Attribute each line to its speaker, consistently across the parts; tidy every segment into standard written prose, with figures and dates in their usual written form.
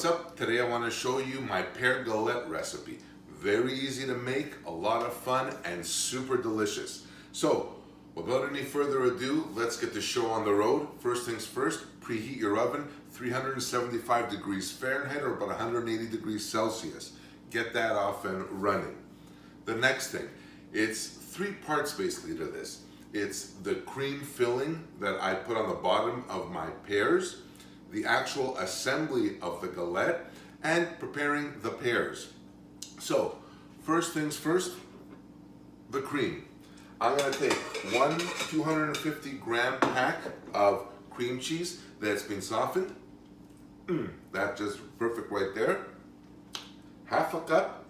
Speaker 1: what's up? Today I want to show you my pear galette recipe. Very easy to make, a lot of fun, and super delicious. So, without any further ado, let's get the show on the road. First things first, preheat your oven, 375 degrees Fahrenheit or about 180 degrees Celsius. Get that off and running. The next thing, it's 3 parts basically to this. It's the cream filling that I put on the bottom of my pears, the actual assembly of the galette, and preparing the pears. So, first things first, the cream. I'm going to take one 250 gram pack of cream cheese that's been softened. That's just perfect right there. Half a cup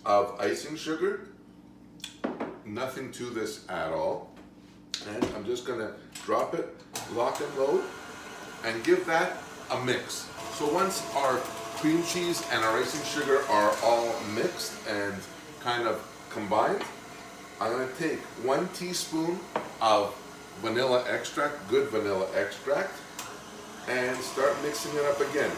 Speaker 1: of icing sugar. Nothing to this at all. And I'm just going to drop it, lock and load, and give that a mix. So once our cream cheese and our icing sugar are all mixed and kind of combined, I'm going to take 1 teaspoon of vanilla extract, good vanilla extract, and start mixing it up again.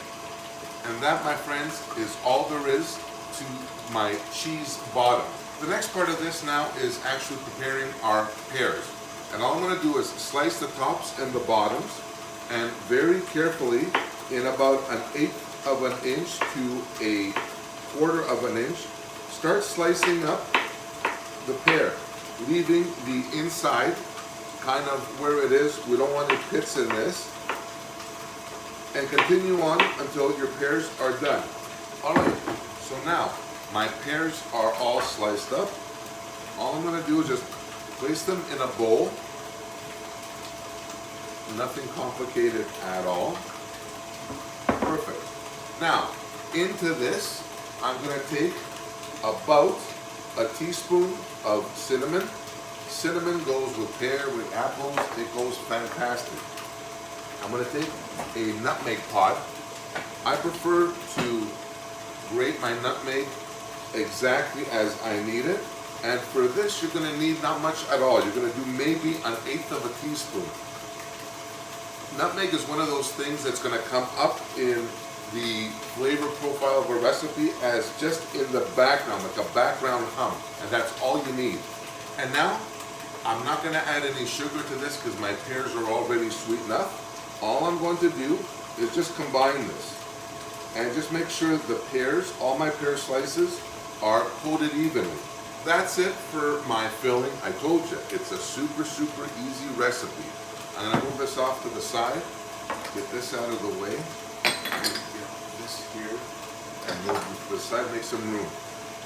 Speaker 1: And that, my friends, is all there is to my cheese bottom. The next part of this now is actually preparing our pears. And all I'm going to do is slice the tops and the bottoms, and very carefully, in about 1/8 of an inch to a 1/4 of an inch, start slicing up the pear, leaving the inside kind of where it is. We don't want any pits in this. And continue on until your pears are done. Alright, so now my pears are all sliced up. All I'm going to do is just place them in a bowl. Nothing complicated at all. Perfect. Now, into this, I'm going to take about a teaspoon of cinnamon. Cinnamon goes with pear, with apples. It goes fantastic. I'm going to take a nutmeg pod. I prefer to grate my nutmeg exactly as I need it. And for this, you're going to need not much at all. You're going to do maybe 1/8 of a teaspoon. Nutmeg is one of those things that's going to come up in the flavor profile of a recipe as just in the background, like a background hum. And that's all you need. And now, I'm not going to add any sugar to this because my pears are already sweet enough. All I'm going to do is just combine this. And just make sure the pears, all my pear slices, are coated evenly. That's it for my filling. I told you, it's a super easy recipe. I'm going to move this off to the side, get this out of the way, and get this here, and move to the side, make some room.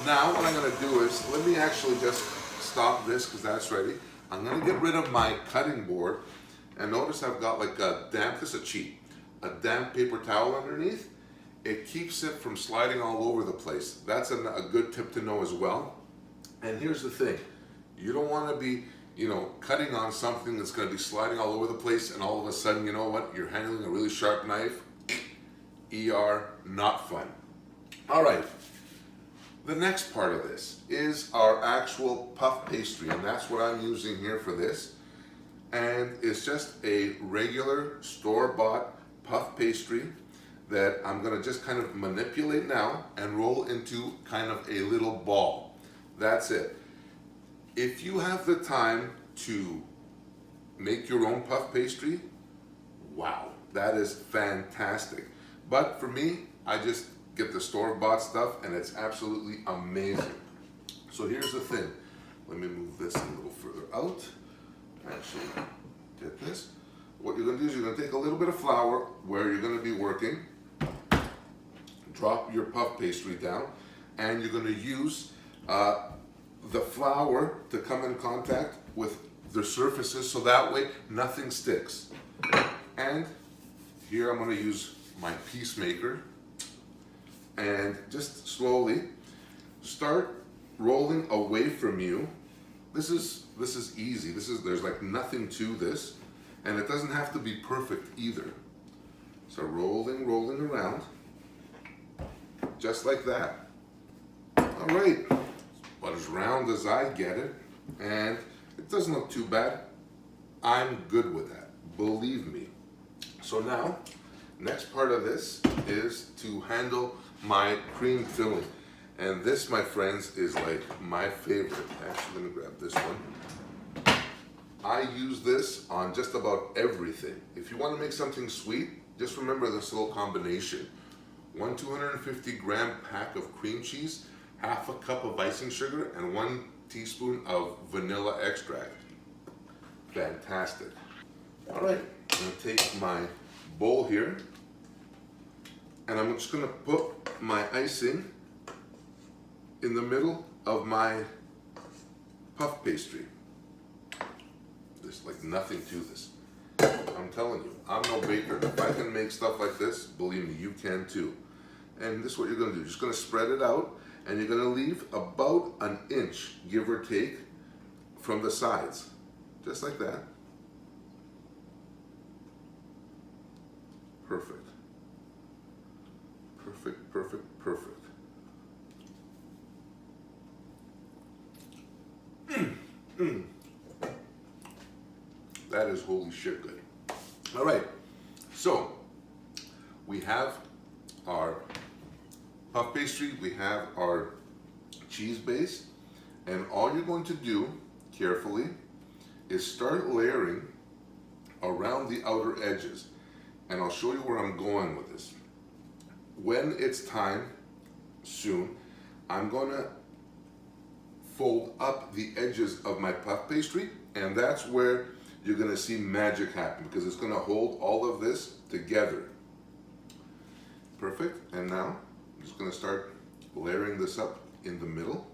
Speaker 1: Now what I'm going to do is, let me actually just stop this because that's ready. I'm going to get rid of my cutting board, and notice I've got like a damp, this is a cheat, a damp paper towel underneath. It keeps it from sliding all over the place. That's a good tip to know as well. And here's the thing, you don't want to be, cutting on something that's going to be sliding all over the place, and all of a sudden, you know what, you're handling a really sharp knife. Not fun. All right, the next part of this is our actual puff pastry, and that's what I'm using here for this. And it's just a regular store-bought puff pastry that I'm going to just kind of manipulate now and roll into kind of a little ball. That's it. If you have the time to make your own puff pastry, wow, that is fantastic. But for me, I just get the store-bought stuff and it's absolutely amazing. So here's the thing. Let me move this a little further out. Actually, get this. What you're going to do is you're going to take a little bit of flour where you're going to be working, drop your puff pastry down, and you're going to use the flour to come in contact with the surfaces so that way nothing sticks. And here I'm going to use my piece maker and just slowly start rolling away from you. This is easy. There's like nothing to this, and it doesn't have to be perfect either. So rolling around, just like that. All right, about as round as I get it, and it doesn't look too bad. I'm good with that, believe me. So now, next part of this is to handle my cream filling. And this, my friends, is like my favorite. Actually, let me grab this one. I use this on just about everything. If you want to make something sweet, just remember this little combination. 1 250-gram pack of cream cheese, half a cup of icing sugar, and 1 teaspoon of vanilla extract. Fantastic. All right, I'm gonna take my bowl here, and I'm just gonna put my icing in the middle of my puff pastry. There's like nothing to this. I'm telling you, I'm no baker. If I can make stuff like this, believe me, you can too. And this is what you're gonna do. You're just gonna spread it out, and you're gonna leave about an inch, give or take, from the sides. Just like that. Perfect. Perfect, perfect, perfect. That is holy shit good. All right, so we have our puff pastry, we have our cheese base, and all you're going to do carefully is start layering around the outer edges. And I'll show you where I'm going with this. When it's time, soon, I'm gonna fold up the edges of my puff pastry, and that's where you're gonna see magic happen, because it's gonna hold all of this together. Perfect, and now I'm just gonna start layering this up in the middle,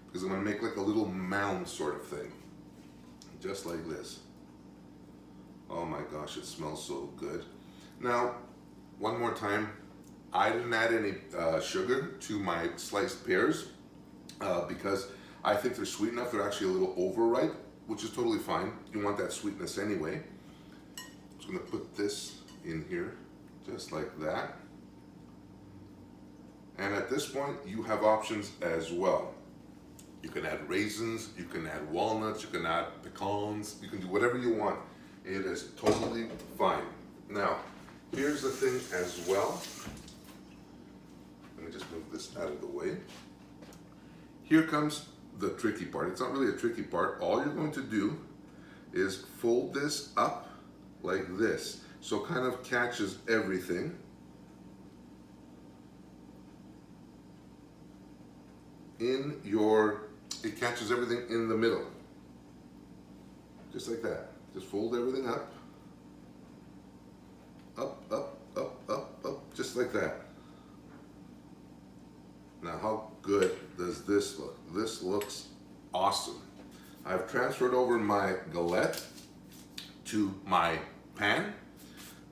Speaker 1: because I'm gonna make like a little mound sort of thing, just like this. Oh my gosh, it smells so good. Now, one more time, I didn't add any sugar to my sliced pears because I think they're sweet enough. They're actually a little overripe, which is totally fine. You want that sweetness anyway. I'm just gonna put this in here, just like that. And at this point, you have options as well. You can add raisins, you can add walnuts, you can add pecans, you can do whatever you want. It is totally fine. Now, here's the thing as well. Let me just move this out of the way. Here comes the tricky part. It's not really a tricky part. All you're going to do is fold this up like this, so it kind of catches everything. It catches everything in the middle. Just like that. Just fold everything up. Up, up, up, up, up, just like that. Now, how good does this look? This looks awesome. I've transferred over my galette to my pan,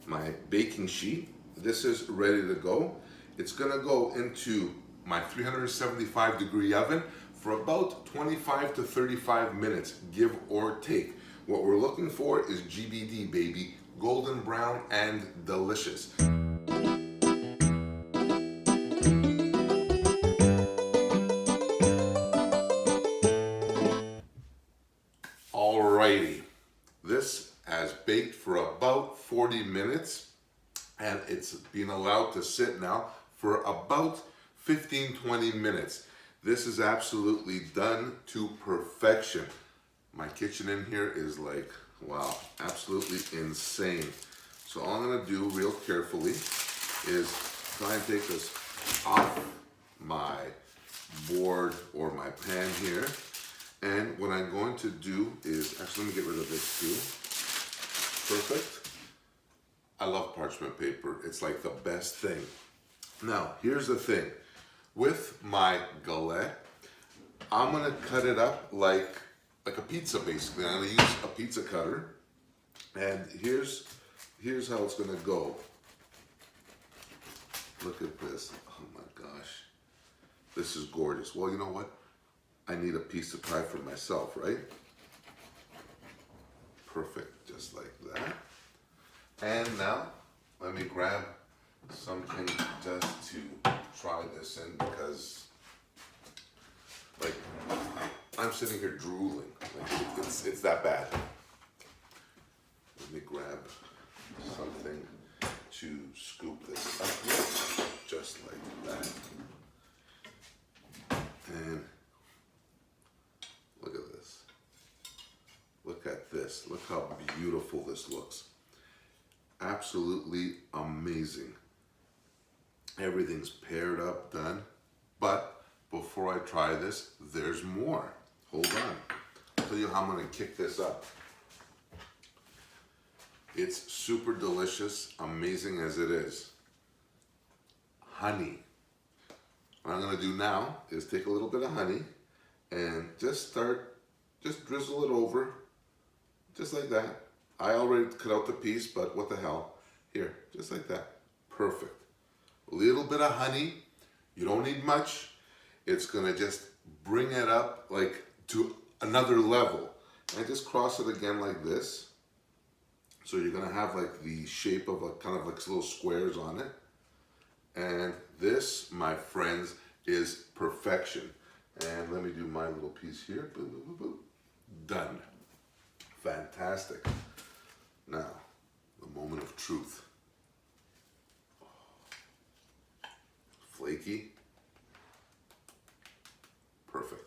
Speaker 1: my baking sheet. This is ready to go. It's gonna go into my 375-degree oven for about 25 to 35 minutes, give or take. What we're looking for is GBD, baby, golden brown and delicious. Alrighty, this has baked for about 40 minutes, and it's been allowed to sit now for about 15-20 minutes. This is absolutely done to perfection. My kitchen in here is like, wow, absolutely insane. So all I'm gonna do real carefully is try and take this off my board or my pan here. And what I'm going to do is, actually let me get rid of this too. Perfect. I love parchment paper. It's like the best thing. Now, here's the thing. With my galette, I'm gonna cut it up like a pizza, basically. I'm gonna use a pizza cutter. And here's how it's gonna go. Look at this. Oh my gosh. This is gorgeous. Well, you know what? I need a piece to try for myself, right? Perfect, just like that. And now, let me grab something just to try this in, because like I'm sitting here drooling. Like it's that bad. Let me grab something to scoop this up here, just like that. And look at this. Look at this. Look how beautiful this looks. Absolutely amazing. Everything's paired up, done. But before I try this, there's more. Hold on. I'll tell you how I'm gonna kick this up. It's super delicious, amazing as it is. Honey. What I'm gonna do now is take a little bit of honey and just drizzle it over, just like that. I already cut out the piece, but what the hell. Here, just like that. Perfect. A little bit of honey. You don't need much. It's gonna just bring it up like to another level. And just cross it again like this. So you're gonna have like the shape of a kind of like little squares on it. And this, my friends, is perfection. And let me do my little piece here. Boop, boop, boop, boop. Done. Fantastic. Now, the moment of truth. Flaky. Perfect.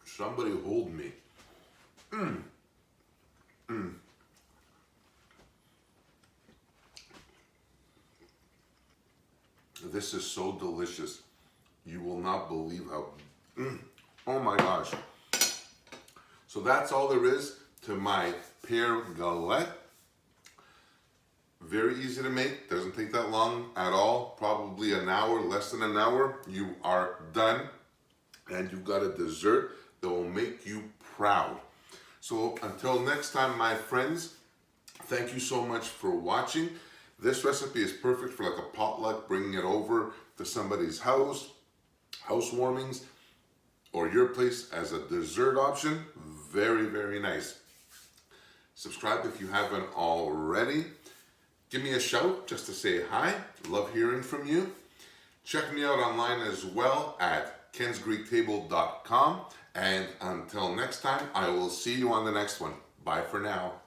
Speaker 1: Somebody hold me. This is so delicious. You will not believe how, oh my gosh. So that's all there is to my pear galette. Very easy to make, doesn't take that long at all. Probably an hour, less than an hour, you are done. And you've got a dessert that will make you proud. So until next time, my friends, thank you so much for watching. This recipe is perfect for like a potluck, bringing it over to somebody's house, housewarmings, or your place as a dessert option. Very, very nice. Subscribe if you haven't already. Give me a shout just to say hi. Love hearing from you. Check me out online as well at kensgreektable.com. And until next time, I will see you on the next one. Bye for now.